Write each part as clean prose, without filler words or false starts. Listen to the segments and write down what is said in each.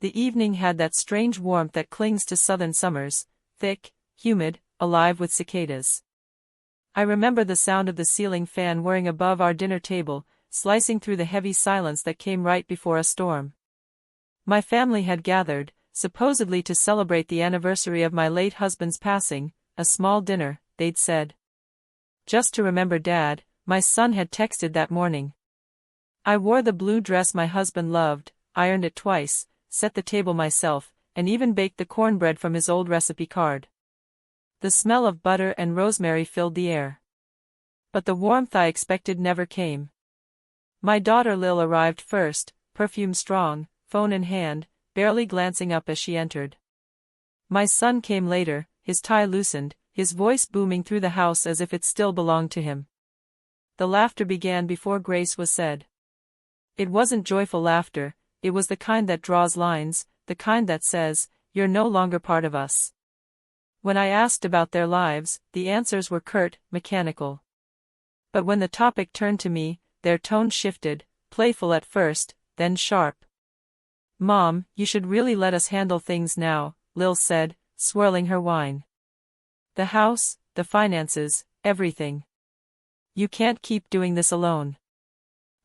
The evening had that strange warmth that clings to southern summers, thick, humid, alive with cicadas. I remember the sound of the ceiling fan whirring above our dinner table, slicing through the heavy silence that came right before a storm. My family had gathered, supposedly to celebrate the anniversary of my late husband's passing, a small dinner, they'd said. Just to remember Dad, my son had texted that morning. I wore the blue dress my husband loved, ironed it twice, set the table myself, and even baked the cornbread from his old recipe card. The smell of butter and rosemary filled the air. But the warmth I expected never came. My daughter Lil arrived first, perfume strong, phone in hand, barely glancing up as she entered. My son came later, his tie loosened, his voice booming through the house as if it still belonged to him. The laughter began before grace was said. It wasn't joyful laughter, it was the kind that draws lines, the kind that says, "You're no longer part of us." When I asked about their lives, the answers were curt, mechanical. But when the topic turned to me, their tone shifted, playful at first, then sharp. "Mom, you should really let us handle things now," Lil said, swirling her wine. "The house, the finances, everything. You can't keep doing this alone."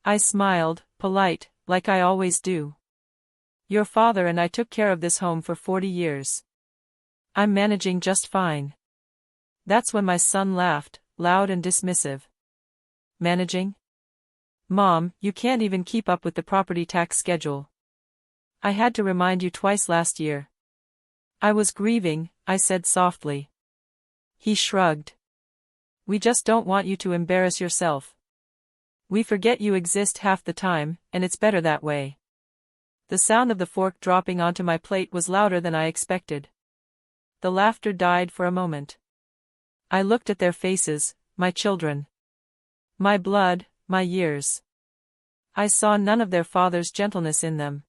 I smiled, polite, like I always do. "Your father and I took care of this home for 40 years. I'm managing just fine." That's when my son laughed, loud and dismissive. "Managing? Mom, you can't even keep up with the property tax schedule. I had to remind you twice last year." "I was grieving," I said softly. He shrugged. "We just don't want you to embarrass yourself. We forget you exist half the time, and it's better that way." The sound of the fork dropping onto my plate was louder than I expected. The laughter died for a moment. I looked at their faces, my children. My blood, my years. I saw none of their father's gentleness in them.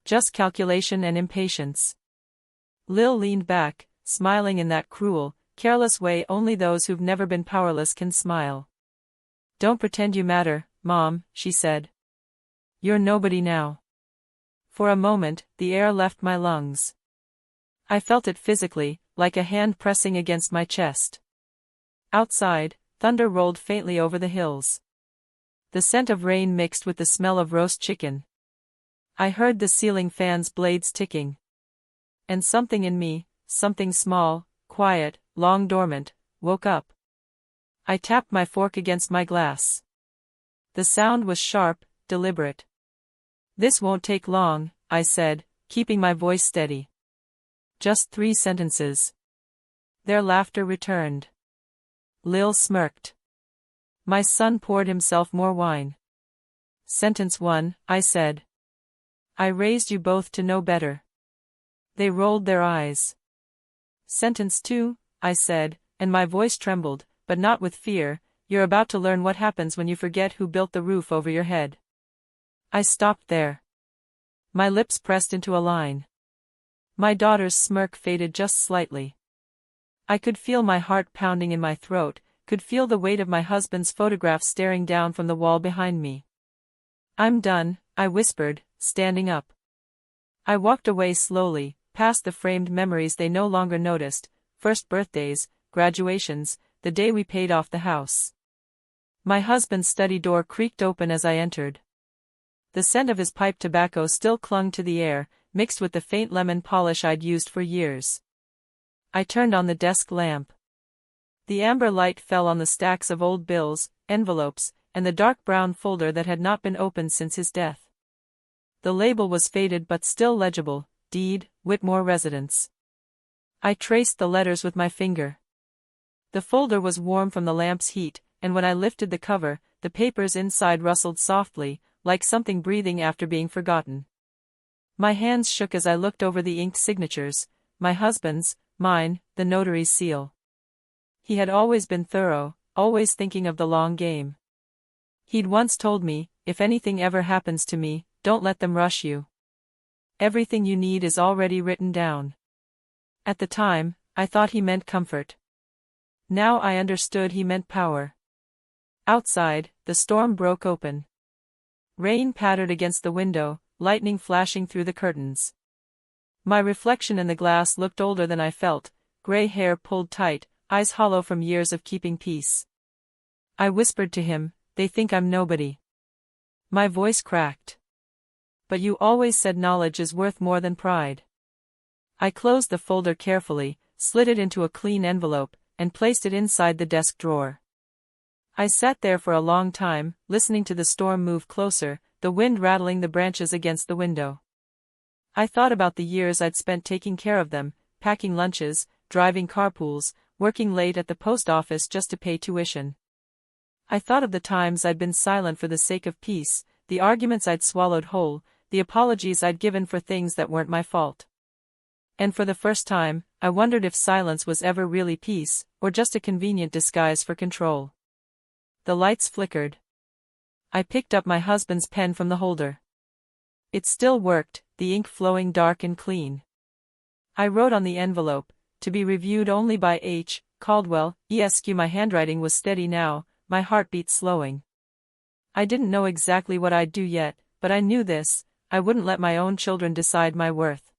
Just calculation and impatience. Lil leaned back, smiling in that cruel, careless way only those who've never been powerless can smile. "Don't pretend you matter, Mom," she said. "You're nobody now." For a moment, the air left my lungs. I felt it physically, like a hand pressing against my chest. Outside, thunder rolled faintly over the hills. The scent of rain mixed with the smell of roast chicken. I heard the ceiling fan's blades ticking. And something in me, something small, quiet, long dormant, woke up. I tapped my fork against my glass. The sound was sharp, deliberate. "This won't take long," I said, keeping my voice steady. "Just 3 sentences." Their laughter returned. Lil smirked. My son poured himself more wine. "Sentence 1, I said. I raised you both to know better." They rolled their eyes. "Sentence 2, I said, and my voice trembled, but not with fear, "You're about to learn what happens when you forget who built the roof over your head." I stopped there. My lips pressed into a line. My daughter's smirk faded just slightly. I could feel my heart pounding in my throat, could feel the weight of my husband's photograph staring down from the wall behind me. "I'm done," I whispered, standing up. I walked away slowly, past the framed memories they no longer noticed, first birthdays, graduations, the day we paid off the house. My husband's study door creaked open as I entered. The scent of his pipe tobacco still clung to the air, mixed with the faint lemon polish I'd used for years. I turned on the desk lamp. The amber light fell on the stacks of old bills, envelopes, and the dark brown folder that had not been opened since his death. The label was faded but still legible, Deed, Whitmore Residence. I traced the letters with my finger. The folder was warm from the lamp's heat, and when I lifted the cover, the papers inside rustled softly, like something breathing after being forgotten. My hands shook as I looked over the inked signatures, my husband's, mine, the notary's seal. He had always been thorough, always thinking of the long game. He'd once told me, "If anything ever happens to me, don't let them rush you. Everything you need is already written down." At the time, I thought he meant comfort. Now I understood he meant power. Outside, the storm broke open. Rain pattered against the window, lightning flashing through the curtains. My reflection in the glass looked older than I felt, gray hair pulled tight, eyes hollow from years of keeping peace. I whispered to him, "They think I'm nobody." My voice cracked. "But you always said knowledge is worth more than pride." I closed the folder carefully, slid it into a clean envelope, and placed it inside the desk drawer. I sat there for a long time, listening to the storm move closer, the wind rattling the branches against the window. I thought about the years I'd spent taking care of them, packing lunches, driving carpools, working late at the post office just to pay tuition. I thought of the times I'd been silent for the sake of peace, the arguments I'd swallowed whole, the apologies I'd given for things that weren't my fault. And for the first time, I wondered if silence was ever really peace, or just a convenient disguise for control. The lights flickered. I picked up my husband's pen from the holder. It still worked, the ink flowing dark and clean. I wrote on the envelope, "To be reviewed only by H. Caldwell, Esq." My handwriting was steady now, my heartbeat slowing. I didn't know exactly what I'd do yet, but I knew this: I wouldn't let my own children decide my worth.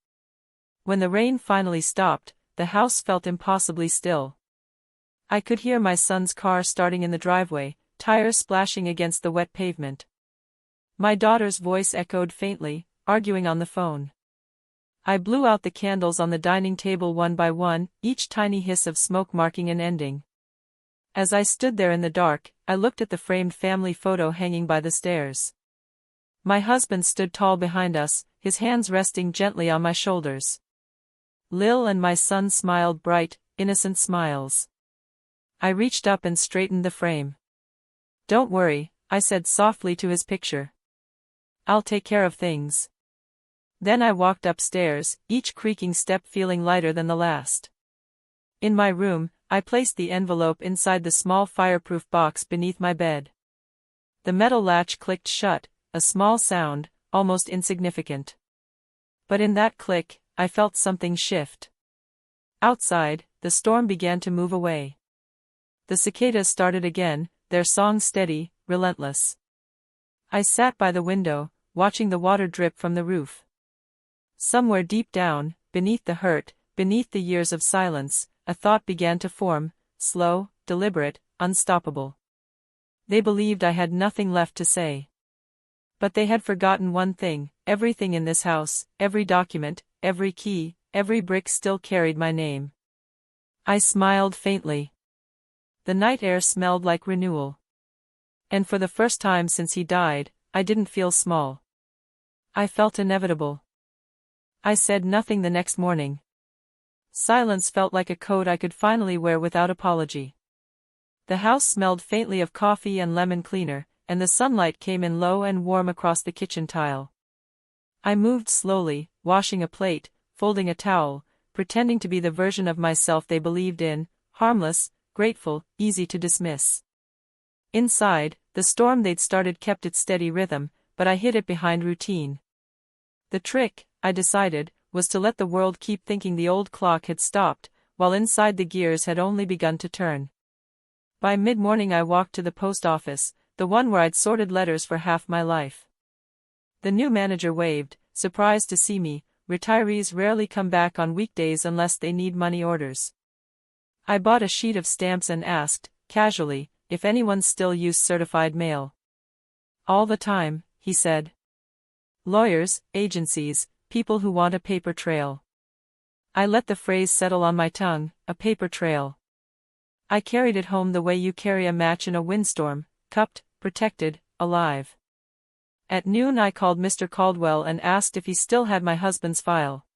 When the rain finally stopped, the house felt impossibly still. I could hear my son's car starting in the driveway, tires splashing against the wet pavement. My daughter's voice echoed faintly, arguing on the phone. I blew out the candles on the dining table one by one, each tiny hiss of smoke marking an ending. As I stood there in the dark, I looked at the framed family photo hanging by the stairs. My husband stood tall behind us, his hands resting gently on my shoulders. Lil and my son smiled bright, innocent smiles. I reached up and straightened the frame. "Don't worry," I said softly to his picture. "I'll take care of things." Then I walked upstairs, each creaking step feeling lighter than the last. In my room, I placed the envelope inside the small fireproof box beneath my bed. The metal latch clicked shut, a small sound, almost insignificant. But in that click, I felt something shift. Outside, the storm began to move away. The cicadas started again, their song steady, relentless. I sat by the window, watching the water drip from the roof. Somewhere deep down, beneath the hurt, beneath the years of silence, a thought began to form, slow, deliberate, unstoppable. They believed I had nothing left to say. But they had forgotten one thing: everything in this house, every document, every key, every brick still carried my name. I smiled faintly. The night air smelled like renewal. And for the first time since he died, I didn't feel small. I felt inevitable. I said nothing the next morning. Silence felt like a coat I could finally wear without apology. The house smelled faintly of coffee and lemon cleaner, and the sunlight came in low and warm across the kitchen tile. I moved slowly, washing a plate, folding a towel, pretending to be the version of myself they believed in, harmless, grateful, easy to dismiss. Inside, the storm they'd started kept its steady rhythm, but I hid it behind routine. The trick, I decided, was to let the world keep thinking the old clock had stopped, while inside the gears had only begun to turn. By mid-morning I walked to the post office, the one where I'd sorted letters for half my life. The new manager waved, surprised to see me. Retirees rarely come back on weekdays unless they need money orders. I bought a sheet of stamps and asked, casually, if anyone still used certified mail. "All the time," he said. "Lawyers, agencies, people who want a paper trail." I let the phrase settle on my tongue, a paper trail. I carried it home the way you carry a match in a windstorm, cupped, protected, alive. At noon I called Mr. Caldwell and asked if he still had my husband's file.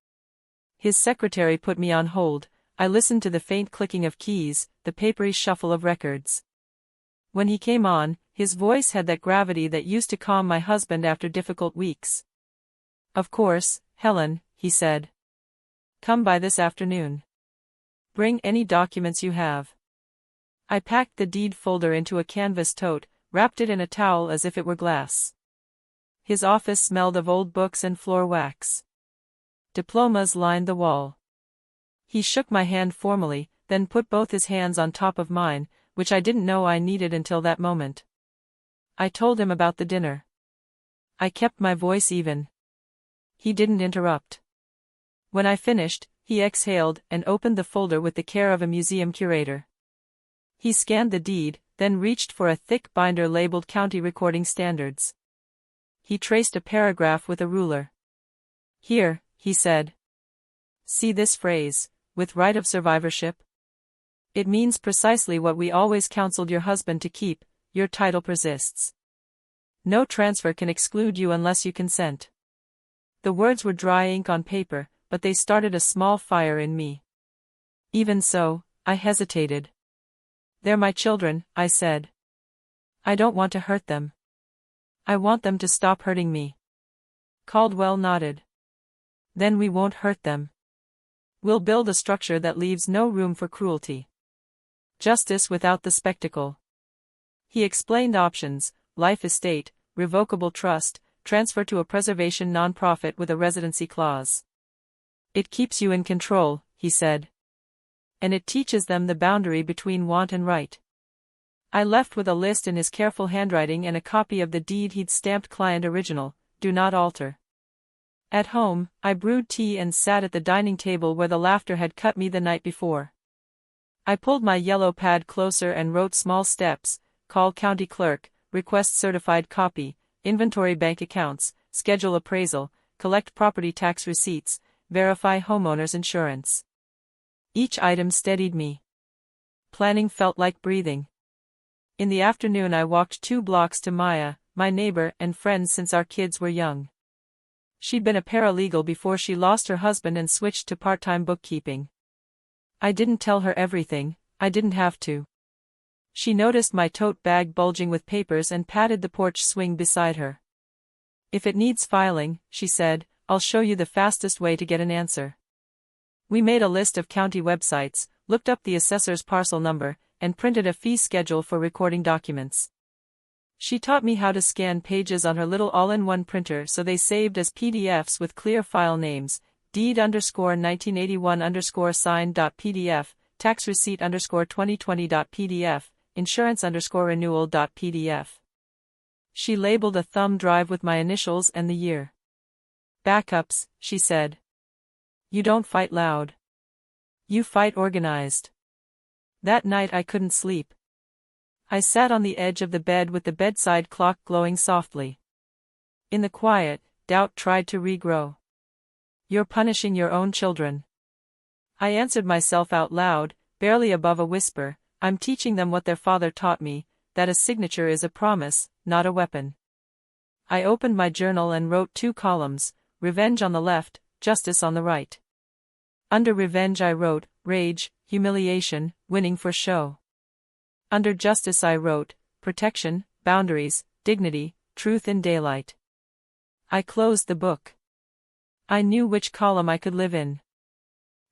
His secretary put me on hold. I listened to the faint clicking of keys, the papery shuffle of records. When he came on, his voice had that gravity that used to calm my husband after difficult weeks. "Of course, Helen," he said. "Come by this afternoon. Bring any documents you have." I packed the deed folder into a canvas tote, wrapped it in a towel as if it were glass. His office smelled of old books and floor wax. Diplomas lined the wall. He shook my hand formally, then put both his hands on top of mine, which I didn't know I needed until that moment. I told him about the dinner. I kept my voice even. He didn't interrupt. When I finished, he exhaled and opened the folder with the care of a museum curator. He scanned the deed, then reached for a thick binder labeled County Recording Standards. He traced a paragraph with a ruler. "Here," he said. "See this phrase, 'with right of survivorship'? It means precisely what we always counseled your husband to keep: your title persists. No transfer can exclude you unless you consent." The words were dry ink on paper, but they started a small fire in me. Even so, I hesitated. "They're my children," I said. "I don't want to hurt them. I want them to stop hurting me." Caldwell nodded. "Then we won't hurt them. We'll build a structure that leaves no room for cruelty. Justice without the spectacle." He explained options: life estate, revocable trust, transfer to a preservation nonprofit with a residency clause. "It keeps you in control," he said. "And it teaches them the boundary between want and right." I left with a list in his careful handwriting and a copy of the deed he'd stamped client original, do not alter. At home, I brewed tea and sat at the dining table where the laughter had cut me the night before. I pulled my yellow pad closer and wrote small steps: call county clerk, request certified copy, inventory bank accounts, schedule appraisal, collect property tax receipts, verify homeowner's insurance. Each item steadied me. Planning felt like breathing. In the afternoon I walked 2 blocks to Maya, my neighbor and friend since our kids were young. She'd been a paralegal before she lost her husband and switched to part-time bookkeeping. I didn't tell her everything, I didn't have to. She noticed my tote bag bulging with papers and patted the porch swing beside her. "If it needs filing," she said, "I'll show you the fastest way to get an answer." We made a list of county websites, looked up the assessor's parcel number, and printed a fee schedule for recording documents. She taught me how to scan pages on her little all-in-one printer so they saved as PDFs with clear file names: deed_1981_signed.pdf, tax receipt _2020.pdf, insurance _renewal.pdf. She labeled a thumb drive with my initials and the year. "Backups," she said. "You don't fight loud. You fight organized." That night I couldn't sleep. I sat on the edge of the bed with the bedside clock glowing softly. In the quiet, doubt tried to regrow. "You're punishing your own children." I answered myself out loud, barely above a whisper. "I'm teaching them what their father taught me, that a signature is a promise, not a weapon." I opened my journal and wrote 2 columns, revenge on the left, justice on the right. Under revenge I wrote, rage, humiliation, winning for show. Under justice I wrote, protection, boundaries, dignity, truth in daylight. I closed the book. I knew which column I could live in.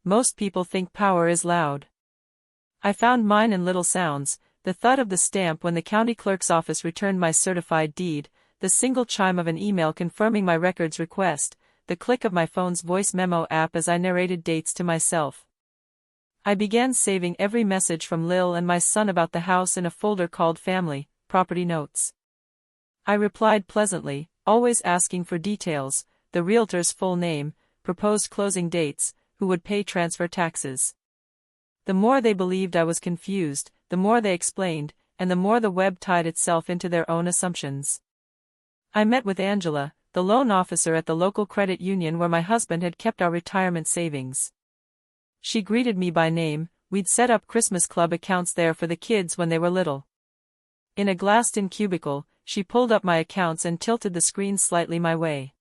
Most people think power is loud. I found mine in little sounds: the thud of the stamp when the county clerk's office returned my certified deed, the single chime of an email confirming my records request, the click of my phone's voice memo app as I narrated dates to myself. I began saving every message from Lil and my son about the house in a folder called Family, Property Notes. I replied pleasantly, always asking for details: the realtor's full name, proposed closing dates, who would pay transfer taxes. The more they believed I was confused, the more they explained, and the more the web tied itself into their own assumptions. I met with Angela, the loan officer at the local credit union where my husband had kept our retirement savings. She greeted me by name. We'd set up Christmas club accounts there for the kids when they were little. In a glassed-in cubicle, she pulled up my accounts and tilted the screen slightly my way.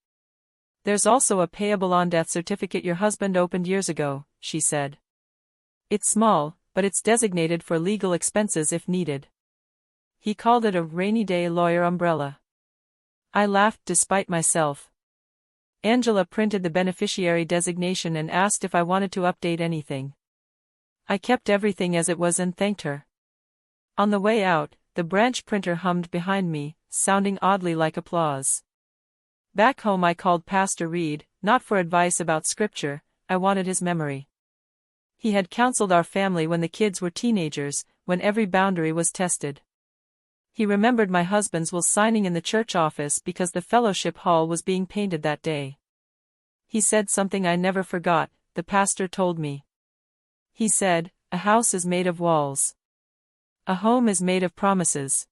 "There's also a payable on death certificate your husband opened years ago," she said. "It's small, but it's designated for legal expenses if needed." He called it a rainy day lawyer umbrella. I laughed despite myself. Angela printed the beneficiary designation and asked if I wanted to update anything. I kept everything as it was and thanked her. On the way out, the branch printer hummed behind me, sounding oddly like applause. Back home I called Pastor Reed, not for advice about scripture. I wanted his memory. He had counseled our family when the kids were teenagers, when every boundary was tested. He remembered my husband's will signing in the church office because the fellowship hall was being painted that day. He said something I never forgot, the pastor told me. He said, "A house is made of walls. A home is made of promises."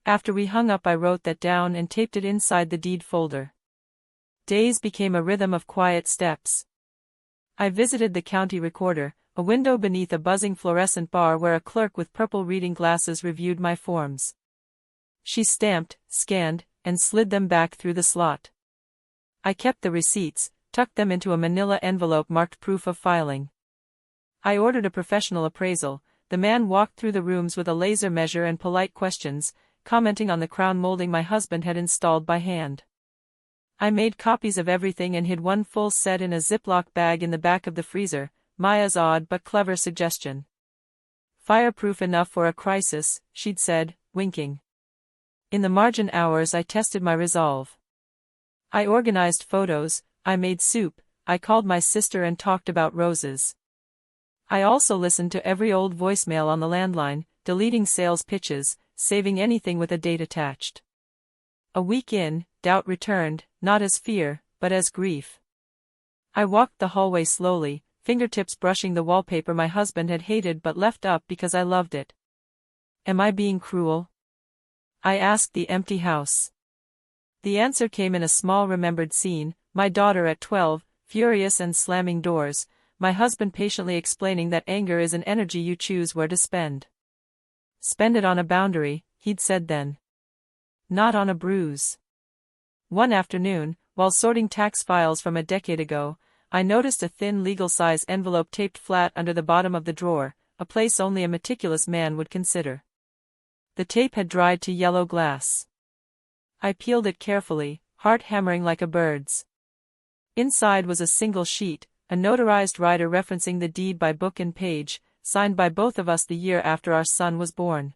After we hung up, I wrote that down and taped it inside the deed folder. Days became a rhythm of quiet steps. I visited the county recorder, a window beneath a buzzing fluorescent bar where a clerk with purple reading glasses reviewed my forms. She stamped, scanned, and slid them back through the slot. I kept the receipts, tucked them into a manila envelope marked proof of filing. I ordered a professional appraisal. The man walked through the rooms with a laser measure and polite questions, commenting on the crown molding my husband had installed by hand. I made copies of everything and hid one full set in a Ziploc bag in the back of the freezer, Maya's odd but clever suggestion. "Fireproof enough for a crisis," she'd said, winking. In the margin hours I tested my resolve. I organized photos, I made soup, I called my sister and talked about roses. I also listened to every old voicemail on the landline, deleting sales pitches, saving anything with a date attached. A week in, doubt returned, not as fear, but as grief. I walked the hallway slowly, fingertips brushing the wallpaper my husband had hated but left up because I loved it. Am I being cruel? I asked the empty house. The answer came in a small remembered scene, my daughter at 12, furious and slamming doors, my husband patiently explaining that anger is an energy you choose where to spend. "Spend it on a boundary," he'd said then. "Not on a bruise." One afternoon, while sorting tax files from a decade ago, I noticed a thin legal-size envelope taped flat under the bottom of the drawer, a place only a meticulous man would consider. The tape had dried to yellow glass. I peeled it carefully, heart hammering like a bird's. Inside was a single sheet, a notarized rider referencing the deed by book and page, signed by both of us the year after our son was born.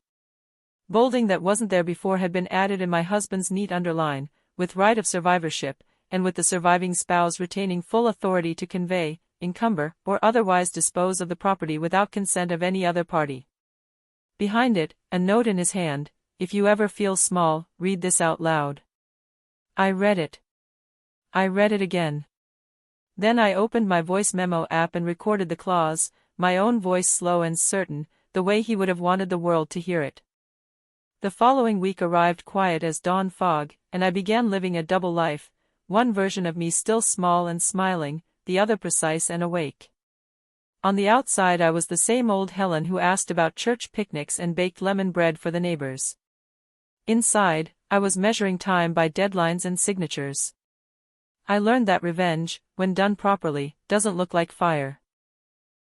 Bolding that wasn't there before had been added in my husband's neat underline, with right of survivorship, and with the surviving spouse retaining full authority to convey, encumber, or otherwise dispose of the property without consent of any other party. Behind it, a note in his hand: "If you ever feel small, read this out loud." I read it. I read it again. Then I opened my voice memo app and recorded the clause, my own voice slow and certain, the way he would have wanted the world to hear it. The following week arrived quiet as dawn fog, and I began living a double life, one version of me still small and smiling, the other precise and awake. On the outside I was the same old Helen who asked about church picnics and baked lemon bread for the neighbors. Inside, I was measuring time by deadlines and signatures. I learned that revenge, when done properly, doesn't look like fire.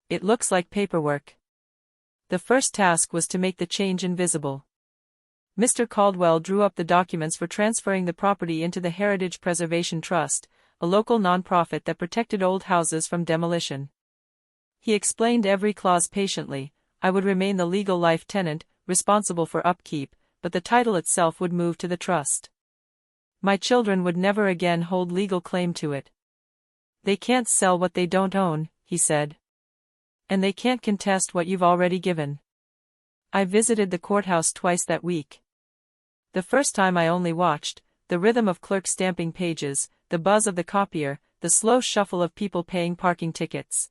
It looks like paperwork. The first task was to make the change invisible. Mr. Caldwell drew up the documents for transferring the property into the Heritage Preservation Trust, a local nonprofit that protected old houses from demolition. He explained every clause patiently. I would remain the legal life tenant, responsible for upkeep, but the title itself would move to the trust. My children would never again hold legal claim to it. "They can't sell what they don't own," he said. "And they can't contest what you've already given." I visited the courthouse twice that week. The first time I only watched, the rhythm of clerks stamping pages, the buzz of the copier, the slow shuffle of people paying parking tickets.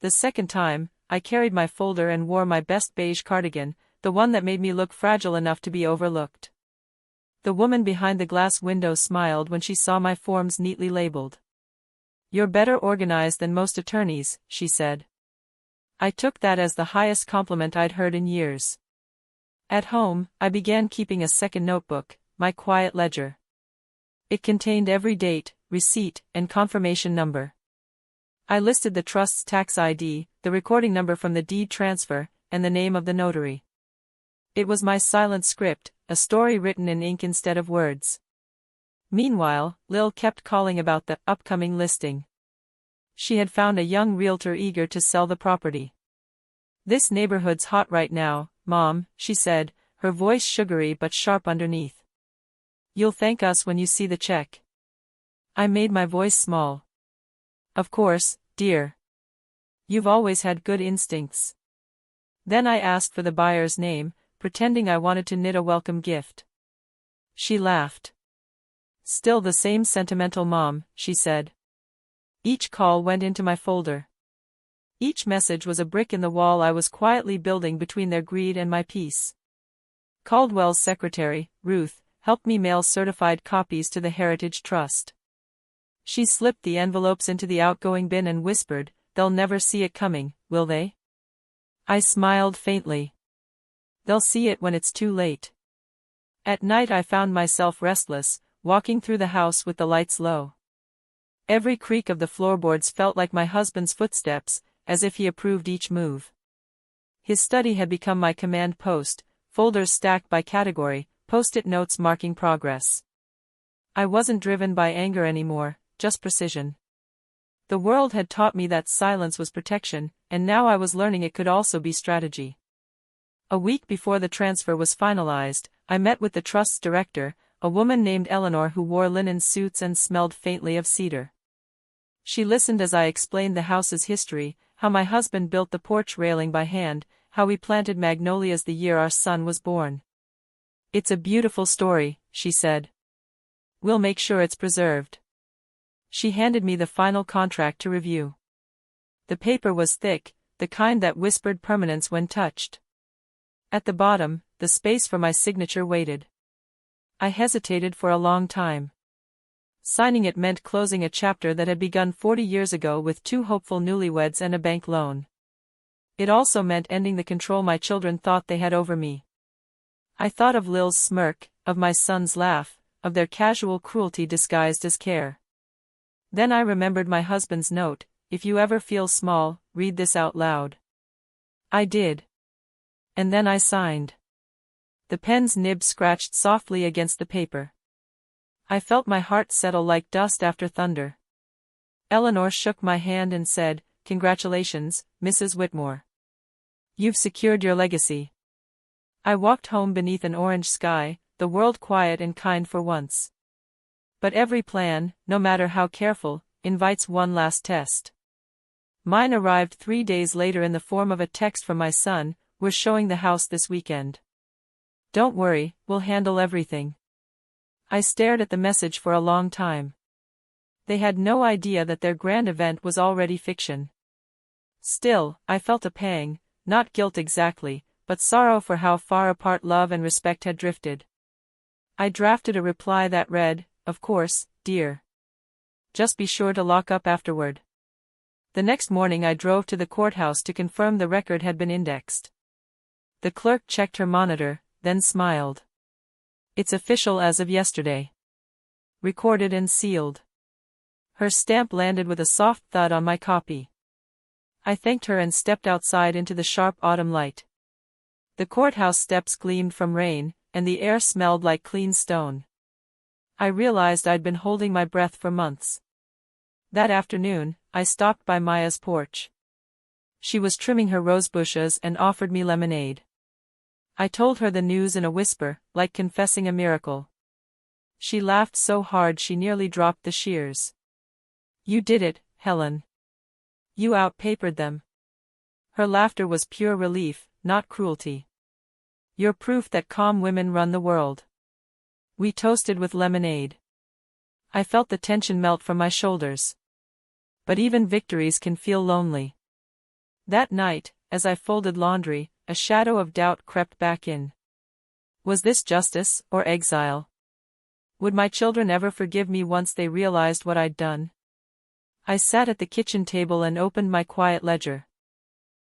The second time, I carried my folder and wore my best beige cardigan, the one that made me look fragile enough to be overlooked. The woman behind the glass window smiled when she saw my forms neatly labeled. "You're better organized than most attorneys," she said. I took that as the highest compliment I'd heard in years. At home, I began keeping a second notebook, my quiet ledger. It contained every date, receipt, and confirmation number. I listed the trust's tax ID, the recording number from the deed transfer, and the name of the notary. It was my silent script, a story written in ink instead of words. Meanwhile, Lil kept calling about the upcoming listing. She had found a young realtor eager to sell the property. "This neighborhood's hot right now, Mom," she said, her voice sugary but sharp underneath. "You'll thank us when you see the check." I made my voice small. "Of course, dear. You've always had good instincts." Then I asked for the buyer's name, pretending I wanted to knit a welcome gift. She laughed. "Still the same sentimental mom," she said. Each call went into my folder. Each message was a brick in the wall I was quietly building between their greed and my peace. Caldwell's secretary, Ruth, helped me mail certified copies to the Heritage Trust. She slipped the envelopes into the outgoing bin and whispered, "They'll never see it coming, will they?" I smiled faintly. "They'll see it when it's too late." At night I found myself restless, walking through the house with the lights low. Every creak of the floorboards felt like my husband's footsteps, as if he approved each move. His study had become my command post, folders stacked by category, post-it notes marking progress. I wasn't driven by anger anymore, just precision. The world had taught me that silence was protection, and now I was learning it could also be strategy. A week before the transfer was finalized, I met with the trust's director, a woman named Eleanor who wore linen suits and smelled faintly of cedar. She listened as I explained the house's history, how my husband built the porch railing by hand, how we planted magnolias the year our son was born. "It's a beautiful story," she said. "We'll make sure it's preserved." She handed me the final contract to review. The paper was thick, the kind that whispered permanence when touched. At the bottom, the space for my signature waited. I hesitated for a long time. Signing it meant closing a chapter that had begun 40 years ago with 2 hopeful newlyweds and a bank loan. It also meant ending the control my children thought they had over me. I thought of Lil's smirk, of my son's laugh, of their casual cruelty disguised as care. Then I remembered my husband's note, "If you ever feel small, read this out loud." I did. And then I signed. The pen's nib scratched softly against the paper. I felt my heart settle like dust after thunder. Eleanor shook my hand and said, "Congratulations, Mrs. Whitmore. You've secured your legacy." I walked home beneath an orange sky, the world quiet and kind for once. But every plan, no matter how careful, invites one last test. Mine arrived 3 days later in the form of a text from my son, "We're showing the house this weekend. Don't worry, we'll handle everything." I stared at the message for a long time. They had no idea that their grand event was already fiction. Still, I felt a pang, not guilt exactly, but sorrow for how far apart love and respect had drifted. I drafted a reply that read, "Of course, dear. Just be sure to lock up afterward." The next morning I drove to the courthouse to confirm the record had been indexed. The clerk checked her monitor, then smiled. "It's official as of yesterday. Recorded and sealed." Her stamp landed with a soft thud on my copy. I thanked her and stepped outside into the sharp autumn light. The courthouse steps gleamed from rain, and the air smelled like clean stone. I realized I'd been holding my breath for months. That afternoon, I stopped by Maya's porch. She was trimming her rose bushes and offered me lemonade. I told her the news in a whisper, like confessing a miracle. She laughed so hard she nearly dropped the shears. "You did it, Helen. You outpapered them." Her laughter was pure relief, not cruelty. "You're proof that calm women run the world." We toasted with lemonade. I felt the tension melt from my shoulders. But even victories can feel lonely. That night, as I folded laundry, a shadow of doubt crept back in. Was this justice, or exile? Would my children ever forgive me once they realized what I'd done? I sat at the kitchen table and opened my quiet ledger.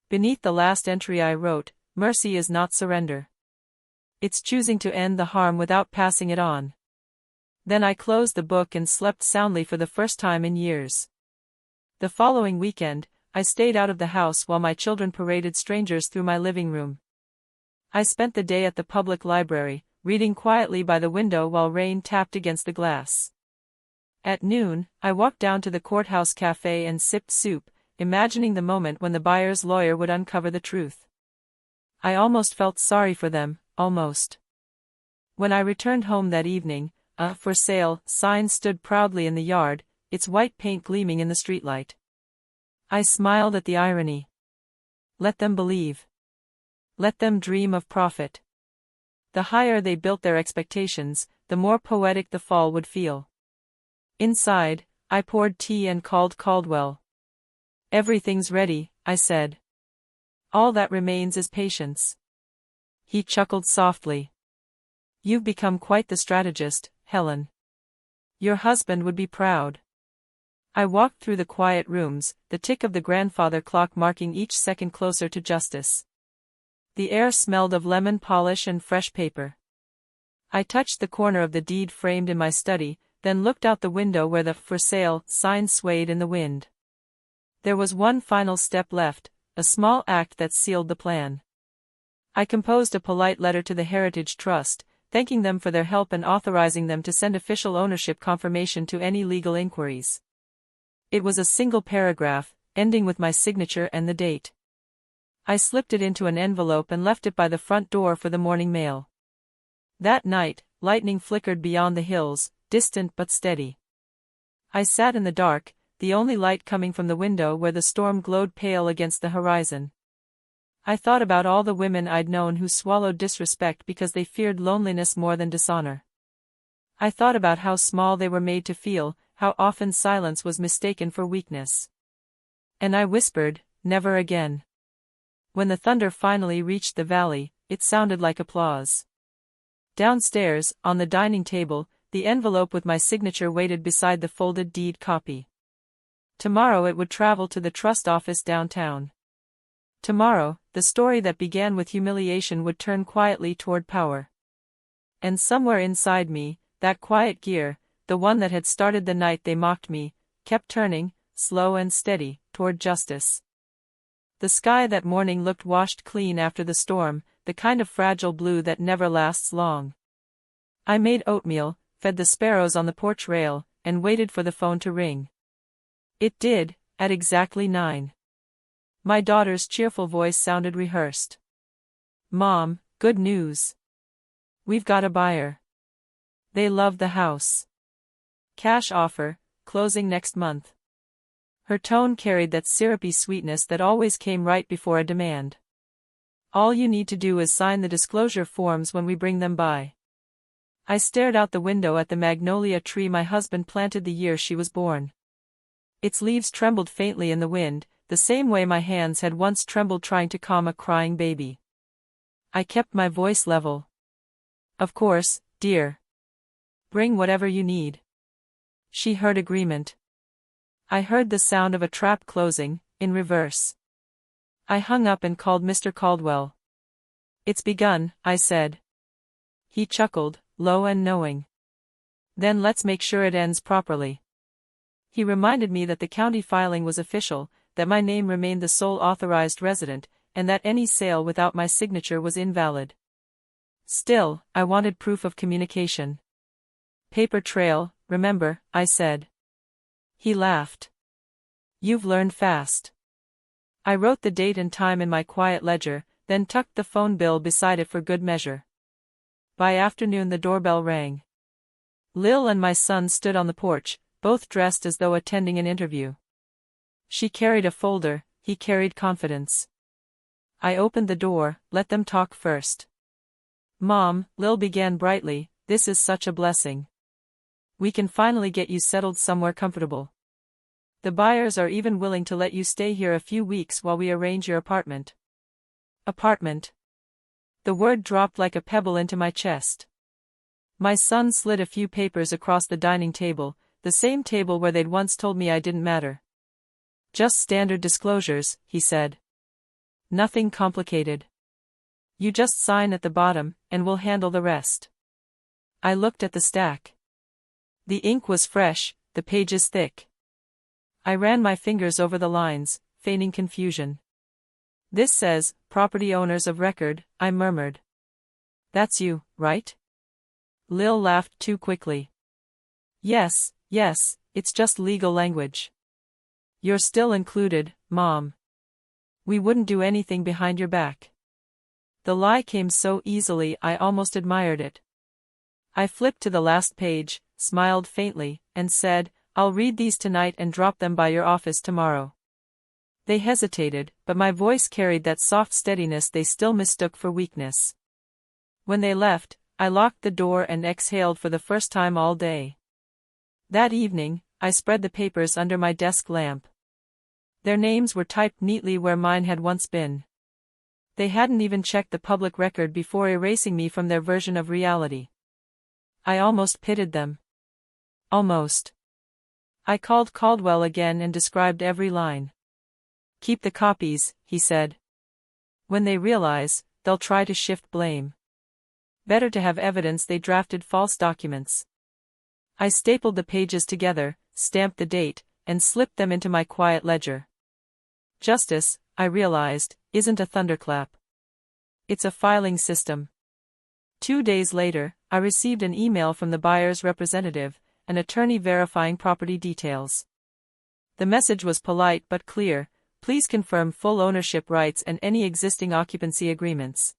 Beneath the last entry I wrote, "Mercy is not surrender. It's choosing to end the harm without passing it on." Then I closed the book and slept soundly for the first time in years. The following weekend, I stayed out of the house while my children paraded strangers through my living room. I spent the day at the public library, reading quietly by the window while rain tapped against the glass. At noon, I walked down to the courthouse cafe and sipped soup, imagining the moment when the buyer's lawyer would uncover the truth. I almost felt sorry for them, almost. When I returned home that evening, a "for sale" sign stood proudly in the yard, its white paint gleaming in the streetlight. I smiled at the irony. Let them believe. Let them dream of profit. The higher they built their expectations, the more poetic the fall would feel. Inside, I poured tea and called Caldwell. "Everything's ready," I said. "All that remains is patience." He chuckled softly. "You've become quite the strategist, Helen. Your husband would be proud." I walked through the quiet rooms, the tick of the grandfather clock marking each second closer to justice. The air smelled of lemon polish and fresh paper. I touched the corner of the deed framed in my study, then looked out the window where the "For Sale" sign swayed in the wind. There was one final step left, a small act that sealed the plan. I composed a polite letter to the Heritage Trust, thanking them for their help and authorizing them to send official ownership confirmation to any legal inquiries. It was a single paragraph, ending with my signature and the date. I slipped it into an envelope and left it by the front door for the morning mail. That night, lightning flickered beyond the hills, distant but steady. I sat in the dark, the only light coming from the window where the storm glowed pale against the horizon. I thought about all the women I'd known who swallowed disrespect because they feared loneliness more than dishonor. I thought about how small they were made to feel, how often silence was mistaken for weakness. And I whispered, "Never again." When the thunder finally reached the valley, it sounded like applause. Downstairs, on the dining table, the envelope with my signature waited beside the folded deed copy. Tomorrow it would travel to the trust office downtown. Tomorrow, the story that began with humiliation would turn quietly toward power. And somewhere inside me, that quiet gear, the one that had started the night they mocked me, kept turning, slow and steady, toward justice. The sky that morning looked washed clean after the storm, the kind of fragile blue that never lasts long. I made oatmeal, fed the sparrows on the porch rail, and waited for the phone to ring. It did, at exactly 9. My daughter's cheerful voice sounded rehearsed. "Mom, good news. We've got a buyer. They love the house. Cash offer, closing next month." Her tone carried that syrupy sweetness that always came right before a demand. "All you need to do is sign the disclosure forms when we bring them by." I stared out the window at the magnolia tree my husband planted the year she was born. Its leaves trembled faintly in the wind, the same way my hands had once trembled trying to calm a crying baby. I kept my voice level. "Of course, dear. Bring whatever you need." She heard agreement. I heard the sound of a trap closing, in reverse. I hung up and called Mr. Caldwell. "It's begun," I said. He chuckled, low and knowing. "Then let's make sure it ends properly." He reminded me that the county filing was official, that my name remained the sole authorized resident, and that any sale without my signature was invalid. Still, I wanted proof of communication. "Paper trail, remember," I said. He laughed. "You've learned fast." I wrote the date and time in my quiet ledger, then tucked the phone bill beside it for good measure. By afternoon the doorbell rang. Lil and my son stood on the porch, both dressed as though attending an interview. She carried a folder, he carried confidence. I opened the door, let them talk first. "Mom," Lil began brightly, "this is such a blessing. We can finally get you settled somewhere comfortable. The buyers are even willing to let you stay here a few weeks while we arrange your apartment." Apartment. The word dropped like a pebble into my chest. My son slid a few papers across the dining table, the same table where they'd once told me I didn't matter. "Just standard disclosures," he said. "Nothing complicated. You just sign at the bottom, and we'll handle the rest." I looked at the stack. The ink was fresh, the pages thick. I ran my fingers over the lines, feigning confusion. "This says, property owners of record," I murmured. "That's you, right?" Lil laughed too quickly. Yes, it's just legal language. You're still included, Mom. We wouldn't do anything behind your back." The lie came so easily I almost admired it. I flipped to the last page, smiled faintly, and said, "I'll read these tonight and drop them by your office tomorrow." They hesitated, but my voice carried that soft steadiness they still mistook for weakness. When they left, I locked the door and exhaled for the first time all day. That evening, I spread the papers under my desk lamp. Their names were typed neatly where mine had once been. They hadn't even checked the public record before erasing me from their version of reality. I almost pitied them. Almost. I called Caldwell again and described every line. "Keep the copies," he said. "When they realize, they'll try to shift blame. Better to have evidence they drafted false documents." I stapled the pages together, stamped the date, and slipped them into my quiet ledger. Justice, I realized, isn't a thunderclap. It's a filing system. 2 days later, I received an email from the buyer's representative, an attorney verifying property details. The message was polite but clear: "Please confirm full ownership rights and any existing occupancy agreements."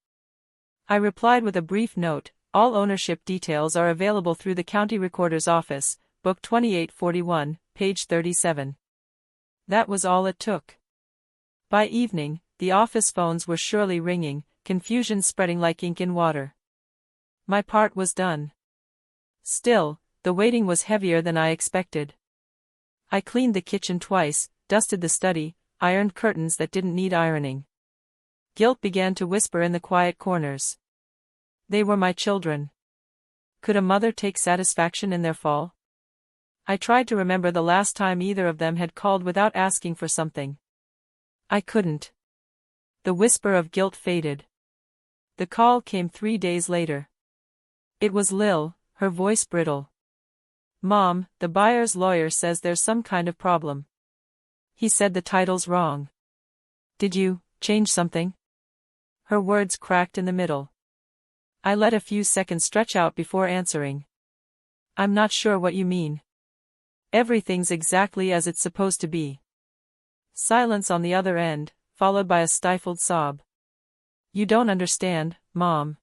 I replied with a brief note: "All ownership details are available through the County Recorder's Office, Book 2841, page 37. That was all it took. By evening, the office phones were surely ringing, confusion spreading like ink in water. My part was done. Still, the waiting was heavier than I expected. I cleaned the kitchen twice, dusted the study, ironed curtains that didn't need ironing. Guilt began to whisper in the quiet corners. They were my children. Could a mother take satisfaction in their fall? I tried to remember the last time either of them had called without asking for something. I couldn't. The whisper of guilt faded. The call came 3 days later. It was Lil, her voice brittle. "Mom, the buyer's lawyer says there's some kind of problem. He said the title's wrong. Did you change something?" Her words cracked in the middle. I let a few seconds stretch out before answering. "I'm not sure what you mean. Everything's exactly as it's supposed to be." Silence on the other end, followed by a stifled sob. "You don't understand, Mom.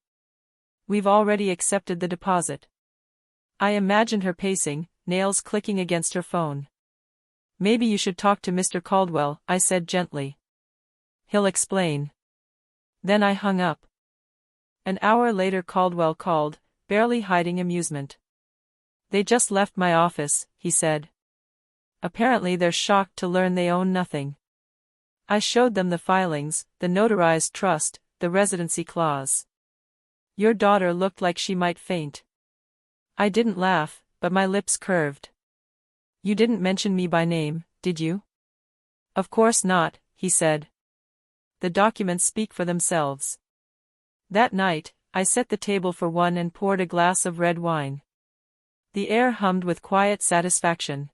We've already accepted the deposit." I imagined her pacing, nails clicking against her phone. "Maybe you should talk to Mr. Caldwell," I said gently. "He'll explain." Then I hung up. An hour later Caldwell called, barely hiding amusement. "They just left my office," he said. "Apparently they're shocked to learn they own nothing." I showed them the filings, the notarized trust, the residency clause. "Your daughter looked like she might faint." I didn't laugh, but my lips curved. "You didn't mention me by name, did you?" "Of course not," he said. "The documents speak for themselves." That night, I set the table for one and poured a glass of red wine. The air hummed with quiet satisfaction.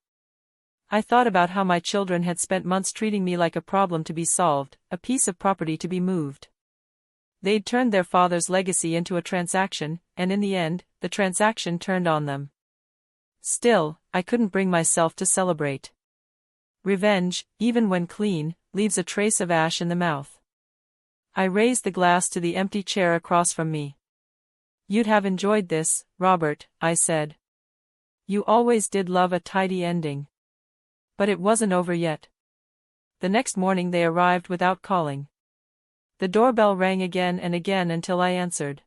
I thought about how my children had spent months treating me like a problem to be solved, a piece of property to be moved. They'd turned their father's legacy into a transaction, and in the end, the transaction turned on them. Still, I couldn't bring myself to celebrate. Revenge, even when clean, leaves a trace of ash in the mouth. I raised the glass to the empty chair across from me. "You'd have enjoyed this, Robert," I said. "You always did love a tidy ending." But it wasn't over yet. The next morning they arrived without calling. The doorbell rang again and again until I answered.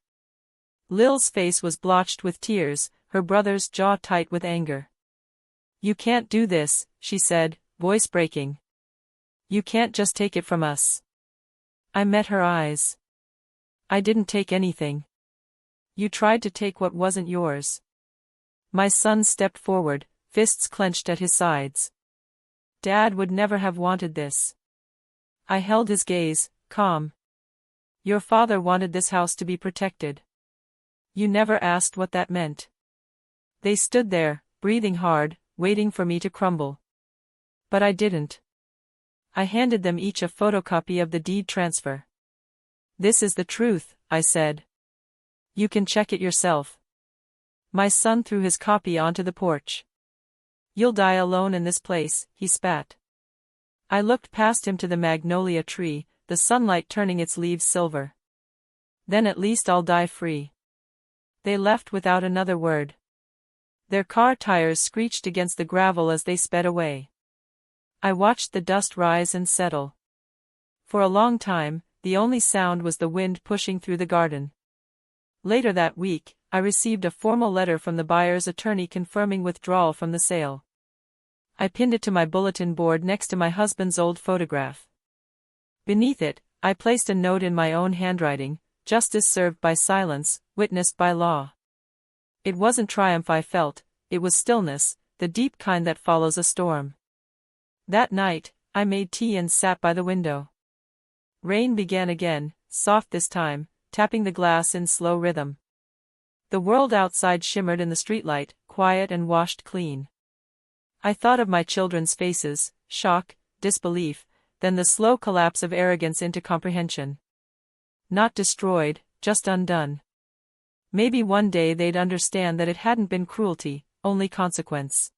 Lil's face was blotched with tears, her brother's jaw tight with anger. "You can't do this," she said, voice breaking. "You can't just take it from us." I met her eyes. "I didn't take anything. You tried to take what wasn't yours." My son stepped forward, fists clenched at his sides. "Dad would never have wanted this." I held his gaze, calm. "Your father wanted this house to be protected. You never asked what that meant." They stood there, breathing hard, waiting for me to crumble. But I didn't. I handed them each a photocopy of the deed transfer. "This is the truth," I said. "You can check it yourself." My son threw his copy onto the porch. "You'll die alone in this place," he spat. I looked past him to the magnolia tree, the sunlight turning its leaves silver. "Then at least I'll die free." They left without another word. Their car tires screeched against the gravel as they sped away. I watched the dust rise and settle. For a long time, the only sound was the wind pushing through the garden. Later that week, I received a formal letter from the buyer's attorney confirming withdrawal from the sale. I pinned it to my bulletin board next to my husband's old photograph. Beneath it, I placed a note in my own handwriting: justice served by silence, witnessed by law. It wasn't triumph I felt, it was stillness, the deep kind that follows a storm. That night, I made tea and sat by the window. Rain began again, soft this time, tapping the glass in slow rhythm. The world outside shimmered in the streetlight, quiet and washed clean. I thought of my children's faces, shock, disbelief, then the slow collapse of arrogance into comprehension. Not destroyed, just undone. Maybe one day they'd understand that it hadn't been cruelty, only consequence.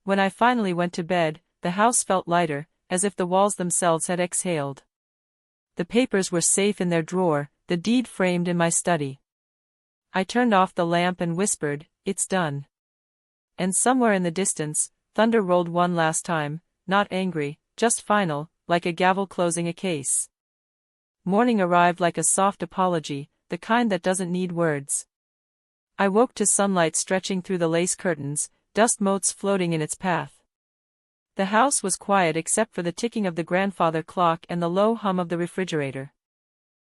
When I finally went to bed, the house felt lighter, as if the walls themselves had exhaled. The papers were safe in their drawer, the deed framed in my study. I turned off the lamp and whispered, "It's done." And somewhere in the distance, thunder rolled one last time, not angry, just final, like a gavel closing a case. Morning arrived like a soft apology, the kind that doesn't need words. I woke to sunlight stretching through the lace curtains, dust motes floating in its path. The house was quiet except for the ticking of the grandfather clock and the low hum of the refrigerator.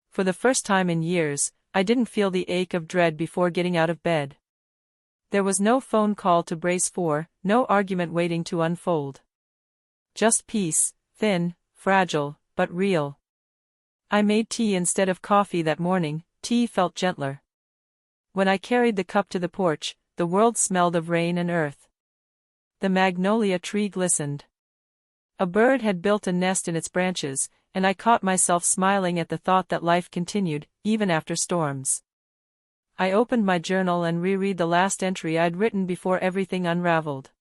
For the first time in years, I didn't feel the ache of dread before getting out of bed. There was no phone call to brace for, no argument waiting to unfold. Just peace, thin, fragile, but real. I made tea instead of coffee that morning. Tea felt gentler. When I carried the cup to the porch, the world smelled of rain and earth. The magnolia tree glistened. A bird had built a nest in its branches, and I caught myself smiling at the thought that life continued, even after storms. I opened my journal and reread the last entry I'd written before everything unraveled.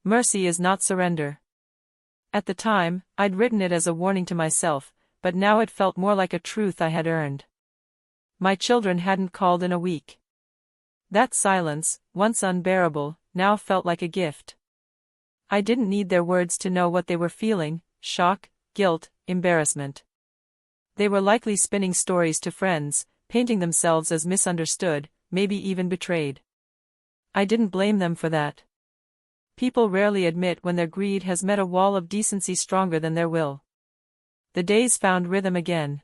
Mercy is not surrender. At the time, I'd written it as a warning to myself, but now it felt more like a truth I had earned. My children hadn't called in a week. That silence, once unbearable, now felt like a gift. I didn't need their words to know what they were feeling: shock, guilt, embarrassment. They were likely spinning stories to friends, painting themselves as misunderstood, maybe even betrayed. I didn't blame them for that. People rarely admit when their greed has met a wall of decency stronger than their will. The days found rhythm again.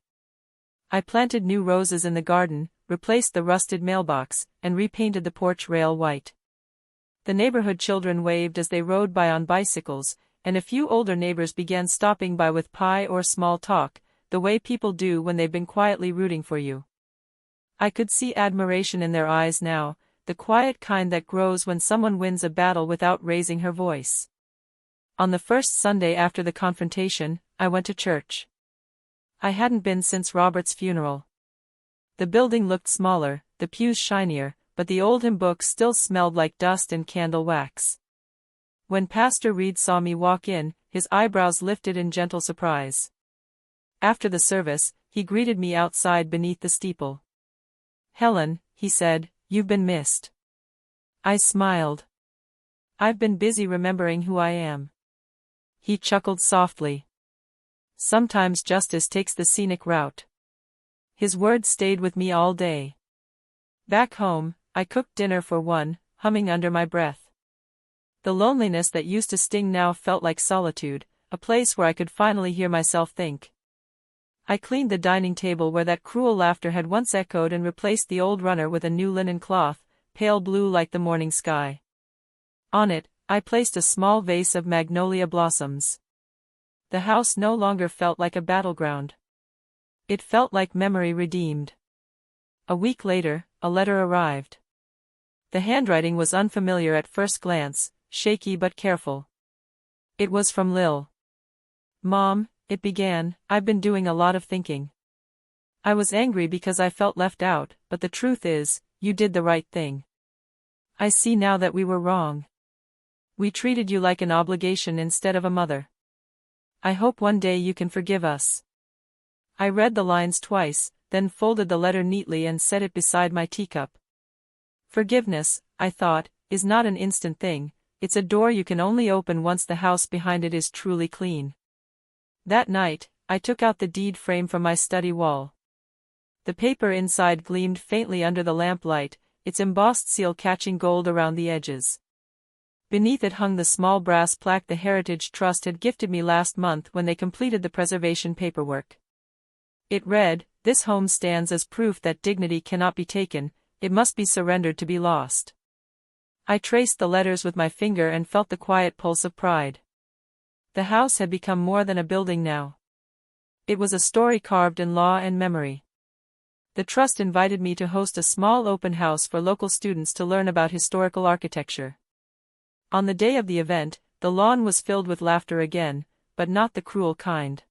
I planted new roses in the garden, replaced the rusted mailbox, and repainted the porch rail white. The neighborhood children waved as they rode by on bicycles, and a few older neighbors began stopping by with pie or small talk, the way people do when they've been quietly rooting for you. I could see admiration in their eyes now, the quiet kind that grows when someone wins a battle without raising her voice. On the first Sunday after the confrontation, I went to church. I hadn't been since Robert's funeral. The building looked smaller, the pews shinier, but the old hymn books still smelled like dust and candle wax. When Pastor Reed saw me walk in, his eyebrows lifted in gentle surprise. After the service, he greeted me outside beneath the steeple. "Helen," he said, "you've been missed." I smiled. "I've been busy remembering who I am." He chuckled softly. "Sometimes justice takes the scenic route." His words stayed with me all day. Back home, I cooked dinner for one, humming under my breath. The loneliness that used to sting now felt like solitude, a place where I could finally hear myself think. I cleaned the dining table where that cruel laughter had once echoed and replaced the old runner with a new linen cloth, pale blue like the morning sky. On it, I placed a small vase of magnolia blossoms. The house no longer felt like a battleground. It felt like memory redeemed. A week later, a letter arrived. The handwriting was unfamiliar at first glance, shaky but careful. It was from Lil. "Mom," it began, "I've been doing a lot of thinking. I was angry because I felt left out, but the truth is, you did the right thing. I see now that we were wrong. We treated you like an obligation instead of a mother. I hope one day you can forgive us." I read the lines twice, then folded the letter neatly and set it beside my teacup. Forgiveness, I thought, is not an instant thing, it's a door you can only open once the house behind it is truly clean. That night, I took out the deed frame from my study wall. The paper inside gleamed faintly under the lamplight, its embossed seal catching gold around the edges. Beneath it hung the small brass plaque the Heritage Trust had gifted me last month when they completed the preservation paperwork. It read, "This home stands as proof that dignity cannot be taken, it must be surrendered to be lost." I traced the letters with my finger and felt the quiet pulse of pride. The house had become more than a building now. It was a story carved in law and memory. The trust invited me to host a small open house for local students to learn about historical architecture. On the day of the event, the lawn was filled with laughter again, but not the cruel kind.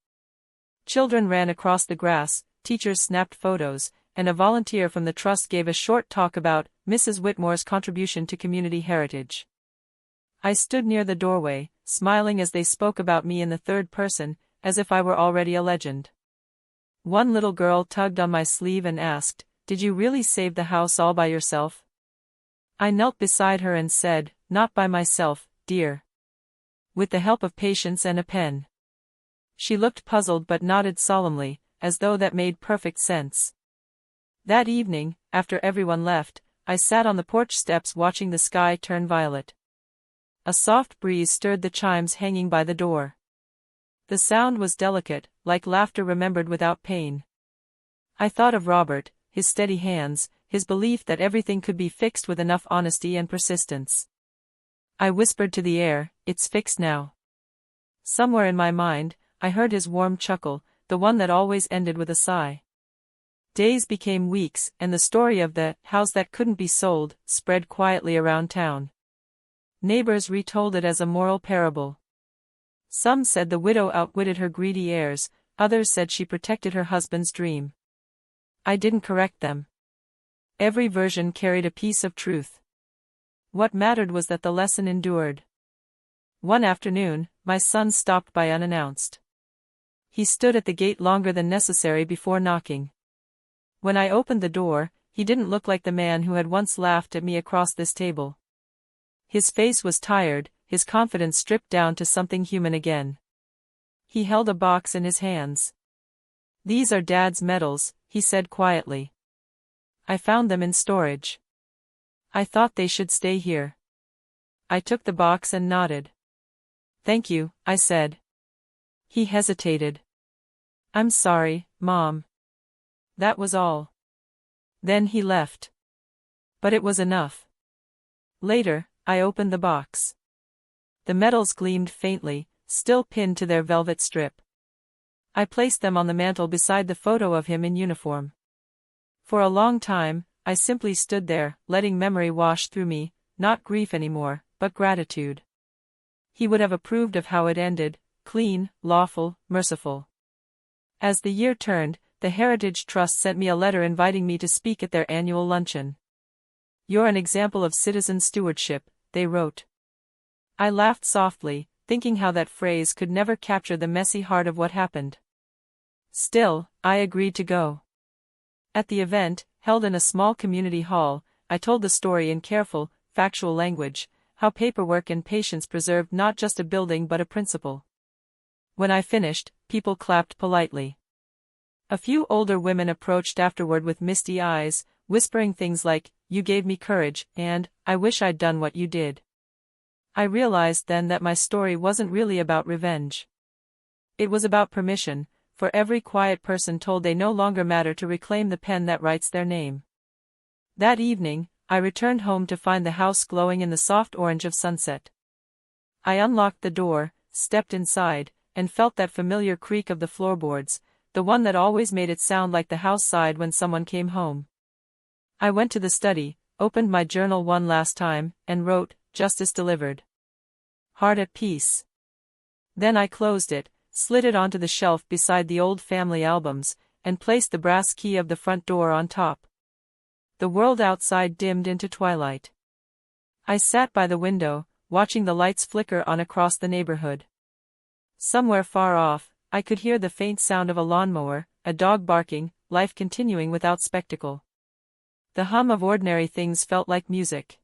Children ran across the grass, teachers snapped photos, and a volunteer from the trust gave a short talk about Mrs. Whitmore's contribution to community heritage. I stood near the doorway, smiling as they spoke about me in the third person, as if I were already a legend. One little girl tugged on my sleeve and asked, "Did you really save the house all by yourself?" I knelt beside her and said, "Not by myself, dear. With the help of patience and a pen." She looked puzzled but nodded solemnly, as though that made perfect sense. That evening, after everyone left, I sat on the porch steps watching the sky turn violet. A soft breeze stirred the chimes hanging by the door. The sound was delicate, like laughter remembered without pain. I thought of Robert, his steady hands, his belief that everything could be fixed with enough honesty and persistence. I whispered to the air, "It's fixed now." Somewhere in my mind, I heard his warm chuckle, the one that always ended with a sigh. Days became weeks, and the story of the house that couldn't be sold spread quietly around town. Neighbors retold it as a moral parable. Some said the widow outwitted her greedy heirs, others said she protected her husband's dream. I didn't correct them. Every version carried a piece of truth. What mattered was that the lesson endured. One afternoon, my son stopped by unannounced. He stood at the gate longer than necessary before knocking. When I opened the door, he didn't look like the man who had once laughed at me across this table. His face was tired, his confidence stripped down to something human again. He held a box in his hands. "These are Dad's medals," he said quietly. "I found them in storage. I thought they should stay here." I took the box and nodded. "Thank you," I said. He hesitated. "I'm sorry, Mom." That was all. Then he left. But it was enough. Later, I opened the box. The medals gleamed faintly, still pinned to their velvet strip. I placed them on the mantel beside the photo of him in uniform. For a long time, I simply stood there, letting memory wash through me, not grief anymore, but gratitude. He would have approved of how it ended, clean, lawful, merciful. As the year turned, the Heritage Trust sent me a letter inviting me to speak at their annual luncheon. "You're an example of citizen stewardship," they wrote. I laughed softly, thinking how that phrase could never capture the messy heart of what happened. Still, I agreed to go. At the event, held in a small community hall, I told the story in careful, factual language, how paperwork and patience preserved not just a building but a principle. When I finished, people clapped politely. A few older women approached afterward with misty eyes, whispering things like, "You gave me courage," and, "I wish I'd done what you did." I realized then that my story wasn't really about revenge. It was about permission, for every quiet person told they no longer matter to reclaim the pen that writes their name. That evening, I returned home to find the house glowing in the soft orange of sunset. I unlocked the door, stepped inside, and felt that familiar creak of the floorboards, the one that always made it sound like the house sighed when someone came home. I went to the study, opened my journal one last time, and wrote, "Justice delivered. Heart at peace." Then I closed it, slid it onto the shelf beside the old family albums, and placed the brass key of the front door on top. The world outside dimmed into twilight. I sat by the window, watching the lights flicker on across the neighborhood. Somewhere far off, I could hear the faint sound of a lawnmower, a dog barking, life continuing without spectacle. The hum of ordinary things felt like music.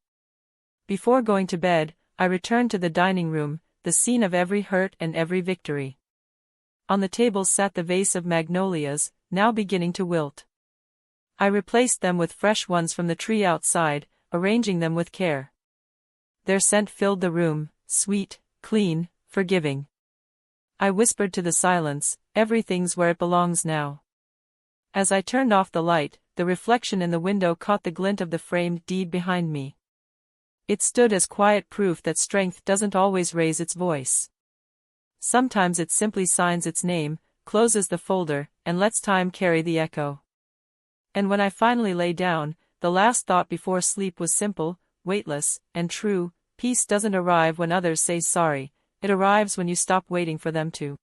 Before going to bed, I returned to the dining room, the scene of every hurt and every victory. On the table sat the vase of magnolias, now beginning to wilt. I replaced them with fresh ones from the tree outside, arranging them with care. Their scent filled the room, sweet, clean, forgiving. I whispered to the silence, everything's where it belongs now. As I turned off the light, the reflection in the window caught the glint of the framed deed behind me. It stood as quiet proof that strength doesn't always raise its voice. Sometimes it simply signs its name, closes the folder, and lets time carry the echo. And when I finally lay down, the last thought before sleep was simple, weightless, and true: peace doesn't arrive when others say sorry, it arrives when you stop waiting for them to.